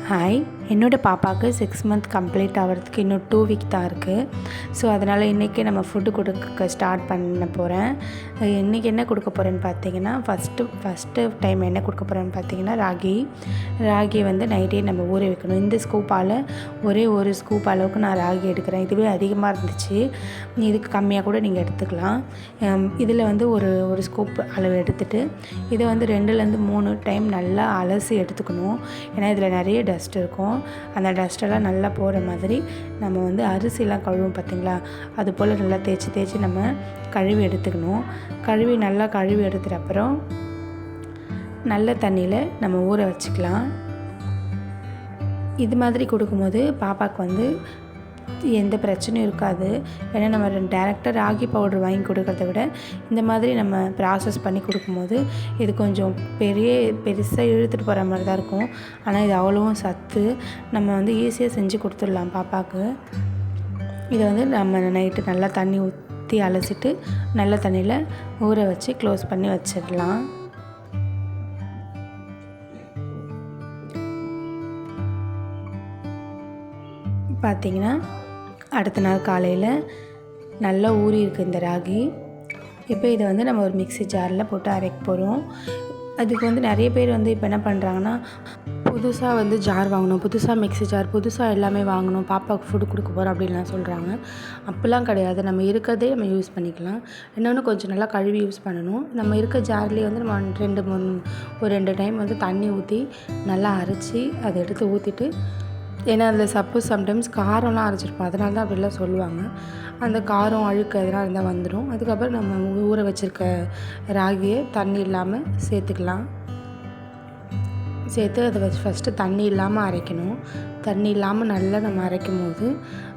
Hi, என்னோடய பாப்பாவுக்கு 6 month complete ஆகிறதுக்கு இன்னும் 2 வீக் தான் இருக்குது. ஸோ அதனால் இன்றைக்கி நம்ம ஃபுட்டு கொடுக்க ஸ்டார்ட் பண்ண போகிறேன். இன்றைக்கி என்ன கொடுக்க போகிறேன்னு பார்த்தீங்கன்னா, ஃபஸ்ட்டு டைம் என்ன கொடுக்க போகிறேன்னு பார்த்தீங்கன்னா, ராகி வந்து நைட்டே நம்ம ஊற வைக்கணும். இந்த ஸ்கூப்பால் ஒரே ஒரு ஸ்கூப் அளவுக்கு நான் ராகி எடுக்கிறேன். இதுவே அதிகமாக இருந்துச்சு, இதுக்கு கம்மியாக கூட நீங்கள் எடுத்துக்கலாம். இதில் வந்து ஒரு ஸ்கூப் அளவு எடுத்துகிட்டு இதை வந்து 2லேருந்து 3 டைம் நல்லா அலசி எடுத்துக்கணும். ஏன்னா இதில் நிறைய டஸ்ட் இருக்கும். அந்த டஸ்ட்டெல்லாம் நல்லா போகிற மாதிரி நம்ம வந்து அரிசிலாம் கழுவும் பார்த்திங்களா, அது போல் நல்லா தேய்ச்சி நம்ம கழுவி எடுத்துக்கணும். நல்லா கழுவி எடுத்துகிட்ட அப்புறம் நல்ல தண்ணியில் நம்ம ஊற வச்சுக்கலாம். இது மாதிரி கொடுக்கும்போது பாப்பாவுக்கு வந்து எந்த பிரச்சனையும் இருக்காது. ஏன்னா நம்ம டேரெக்டாக ராகி பவுடர் வாங்கி கொடுக்கறத விட இந்த மாதிரி நம்ம ப்ராசஸ் பண்ணி கொடுக்கும்போது இது கொஞ்சம் பெருசாக இழுத்துட்டு போகிற மாதிரி தான் இருக்கும். ஆனால் இது அவ்வளோவும் சத்து. நம்ம வந்து ஈஸியாக செஞ்சு கொடுத்துடலாம் பாப்பாவுக்கு. இதை வந்து நம்ம நைட்டு நல்லா தண்ணி ஊற்றி அலசிட்டு நல்ல தண்ணியில் ஊற வச்சு க்ளோஸ் பண்ணி வச்சிடலாம். பார்த்திங்கன்னா அடுத்த நாள் காலையில் நல்லா ஊறி இருக்குது இந்த ராகி. இப்போ இதை வந்து நம்ம ஒரு மிக்ஸி ஜாரில் போட்டு அரைக்க போகிறோம். அதுக்கு வந்து நிறைய பேர் வந்து இப்போ என்ன பண்ணுறாங்கன்னா, புதுசாக வந்து ஜார் வாங்கணும், புதுசாக மிக்ஸி ஜார், புதுசாக எல்லாமே வாங்கணும், பாப்பாவுக்கு ஃபுட்டு கொடுக்க போகிறோம் அப்படின்லாம் சொல்கிறாங்க. அப்படிலாம் கிடையாது. நம்ம இருக்கிறதே நம்ம யூஸ் பண்ணிக்கலாம். இன்னொன்று கொஞ்சம் நல்லா கழுவி யூஸ் பண்ணணும். நம்ம இருக்க ஜார்லேயே வந்து நம்ம ஒரு 2 டைம் வந்து தண்ணி ஊற்றி நல்லா அரைச்சி அதை எடுத்து ஊற்றிட்டு, ஏன்னா அதில் சம்டைம்ஸ் காரம்லாம் அரைச்சிருப்போம், அதனால தான் அப்படிலாம் சொல்லுவாங்க. அந்த காரம் அழுக்கு எதனா இருந்தால் வந்துடும். அதுக்கப்புறம் நம்ம ஊற வச்சுருக்க ராகியை தண்ணி இல்லாமல் சேர்த்துக்கலாம். சேர்த்து அதை வச்சு ஃபஸ்ட்டு தண்ணி இல்லாமல் அரைக்கணும். தண்ணி இல்லாமல் நல்லா நம்ம அரைக்கும் போது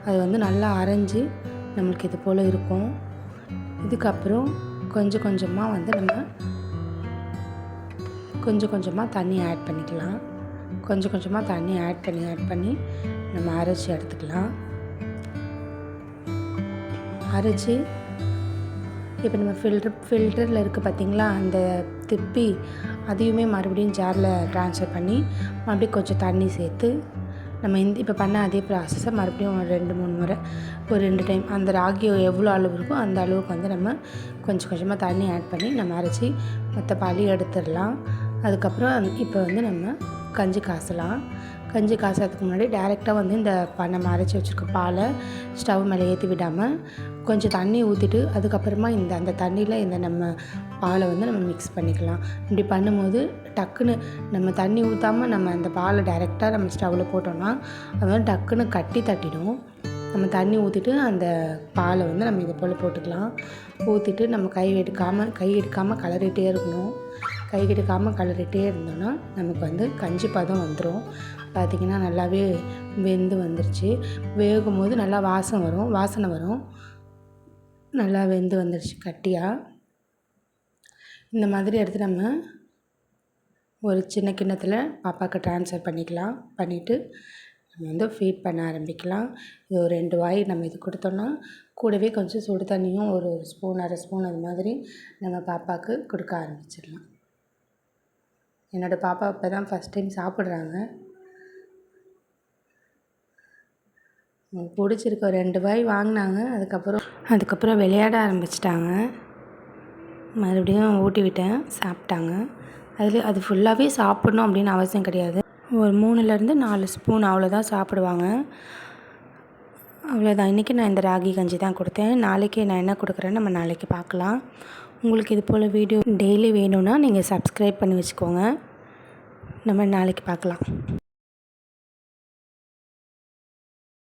அது வந்து நல்லா அரைஞ்சி நம்மளுக்கு இது போல் இருக்கும். இதுக்கப்புறம் கொஞ்சம் கொஞ்சமாக வந்து நம்ம கொஞ்சமாக தண்ணி ஆட் பண்ணிக்கலாம். கொஞ்சமாக தண்ணி ஆட் பண்ணி நம்ம அரைச்சி எடுத்துக்கலாம். அரைச்சி இப்போ நம்ம ஃபில்டரில் இருக்குது பார்த்திங்களா, அந்த திப்பி அதையுமே மறுபடியும் ஜாரில் ட்ரான்ஸ்ஃபர் பண்ணி மறுபடியும் கொஞ்சம் தண்ணி சேர்த்து நம்ம இப்போ பண்ண அதே ப்ராசஸை மறுபடியும் 2-3 முறை ஒரு 2 டைம் அந்த ராகி எவ்வளோ அளவு இருக்கோ அந்த அளவுக்கு வந்து நம்ம கொஞ்சமாக தண்ணி ஆட் பண்ணி நம்ம அரைச்சி மற்ற பாலையும் எடுத்துடலாம். அதுக்கப்புறம் இப்போ வந்து நம்ம கஞ்சி காய்ச்சலாம். கஞ்சி காய்ச்சறதுக்கு முன்னாடி டேரெக்டாக வந்து இந்த நம்ம அரைச்சி வச்சுருக்க பாலை ஸ்டவ் மேலே ஏற்றி விடாமல் கொஞ்சம் தண்ணி ஊற்றிட்டு அதுக்கப்புறமா அந்த தண்ணியில் இந்த நம்ம பாலை வந்து நம்ம மிக்ஸ் பண்ணிக்கலாம். இப்படி பண்ணும்போது டக்குன்னு நம்ம தண்ணி ஊற்றாமல் நம்ம அந்த பாலை டேரெக்டாக நம்ம ஸ்டவ்வில் போட்டோம்னா அது வந்து டக்குன்னு கட்டி தட்டிடும். நம்ம தண்ணி ஊற்றிட்டு அந்த பாலை வந்து நம்ம இதை போல் போட்டுக்கலாம். ஊற்றிட்டு நம்ம கை எடுக்காமல் கலரிட்டே இருக்கணும். கலரிட்டே இருந்தோன்னா நமக்கு வந்து கஞ்சி பதம் வந்துடும். பார்த்திங்கன்னா நல்லாவே வெந்து வந்துருச்சு. வேகும் போது நல்லா வாசனை வரும். நல்லா வெந்து வந்துருச்சு கட்டியாக. இந்த மாதிரி எடுத்து நம்ம ஒரு சின்ன கிண்ணத்தில் பாப்பாவுக்கு ட்ரான்ஸ்ஃபர் பண்ணிக்கலாம். பண்ணிவிட்டு நம்ம வந்து ஃபீட் பண்ண ஆரம்பிக்கலாம். இது ஒரு 2 வாய் நம்ம இது கொடுத்தோன்னா கூடவே கொஞ்சம் சுடு தண்ணியும் ஒரு ஸ்பூன் 1/2 ஸ்பூன் அது மாதிரி நம்ம பாப்பாவுக்கு கொடுக்க ஆரம்பிச்சிடலாம். என்னோடய பாப்பா இப்போ தான் ஃபஸ்ட் டைம் சாப்பிட்றாங்க. பிடிச்சிருக்க 2 வாய் வாங்கினாங்க. அதுக்கப்புறம் விளையாட ஆரம்பிச்சிட்டாங்க. மறுபடியும் ஊட்டி விட்டேன், சாப்பிட்டாங்க. அது ஃபுல்லாகவே சாப்பிடணும் அப்படின்னு அவசியம் கிடையாது. ஒரு 3லேருந்து 4 ஸ்பூன் அவ்வளோதான் சாப்பிடுவாங்க. அவ்வளோதான். இன்றைக்கி நான் இந்த ராகி கஞ்சி தான் கொடுத்தேன். நாளைக்கு நான் என்ன கொடுக்குறேன்னு நம்ம நாளைக்கு பார்க்கலாம். உங்களுக்கு இது போல் வீடியோ டெய்லி வேணும்னா நீங்கள் சப்ஸ்கிரைப் பண்ணி வச்சுக்கோங்க. நம்ம நாளைக்கு பார்க்கலாம்.